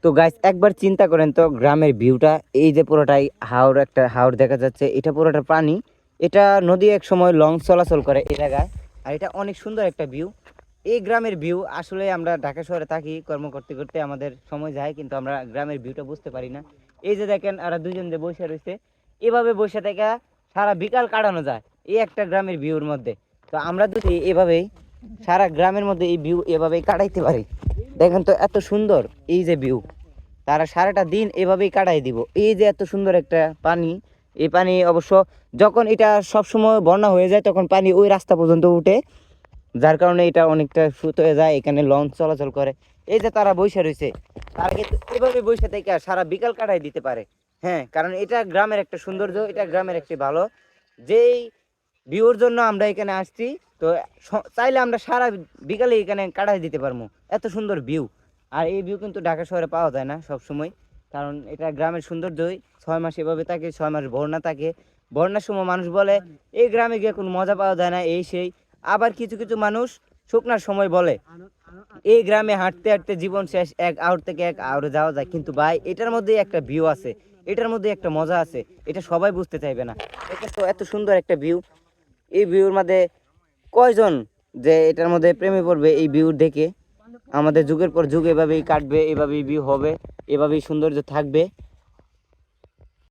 তো গাইস একবার চিন্তা করেন তো গ্রামের ভিউটা, এই যে পুরোটাই হাওর, একটা হাওর দেখা যাচ্ছে, এটা পুরোটা পানি। এটা নদী এক সময় লঞ্চ চলাচল করে এই জায়গায়। আর এটা অনেক সুন্দর একটা ভিউ। এই গ্রামের ভিউ আসলে আমরা ঢাকা শহরে থাকি, কর্ম করতে করতে আমাদের সময় যায়, কিন্তু আমরা গ্রামের ভিউটা বুঝতে পারি না। এই যে দেখেন আর দুজন যে বসে রয়েছে, এভাবে বসে থেকে সারা বিকাল কাটানো যায় এই একটা গ্রামের ভিউর মধ্যে। তো আমরা যদি এভাবেই সারা গ্রামের মধ্যে এই ভিউ এভাবেই কাটাইতে পারি, দেখেন তো এত সুন্দর এই যে ভিউ, তারা সারাটা দিন এভাবেই কাটাই দিব। এই যে এত সুন্দর একটা পানি, এই পানি অবশ্য যখন এটা সবসময় বন্যা হয়ে যায় তখন পানি ওই রাস্তা পর্যন্ত উঠে, যার কারণে এটা অনেকটা সুত হয়ে যায়, এখানে লঞ্চ চলাচল করে। এই যে তারা বসে রয়েছে, তারা কিন্তু এভাবে বসে থেকে সারা বিকাল কাটাই দিতে পারে। হ্যাঁ, কারণ এটা গ্রামের একটা সৌন্দর্য, এটা গ্রামের একটি ভালো, যেই ভিউর জন্য আমরা এখানে আসছি। তো চাইলে আমরা সারা বিকালে এখানে কাটাই দিতে পারবো, এত সুন্দর ভিউ। আর এই ভিউ কিন্তু ঢাকা শহরে পাওয়া যায় না সব সময়, কারণ এটা গ্রামের সৌন্দর্যই 6 মাস এভাবে থাকে, 6 মাস বন্যা থাকে। বন্যার সময় মানুষ বলে এই গ্রামে গিয়ে কোনো মজা পাওয়া যায় না, এই সেই। আবার কিছু কিছু মানুষ শুকনার সময় বলে এই গ্রামে হাঁটতে হাঁটতে জীবন শেষ, এক আউট থেকে এক আউটে যাওয়া যায়। কিন্তু ভাই এটার মধ্যে একটা ভিউ আছে, এটার মধ্যে একটা মজা আছে, এটা সবাই বুঝতে চাইবে না। এটা তো এত সুন্দর একটা ভিউ, এই ভিউর মধ্যে কয়জন যে এটার মধ্যে প্রেমে পড়বে এই ভিউ দেখে। আমাদের যুগের পর যুগ এভাবেই কাটবে, এভাবেই ভিউ হবে, এভাবেই সৌন্দর্য থাকবে।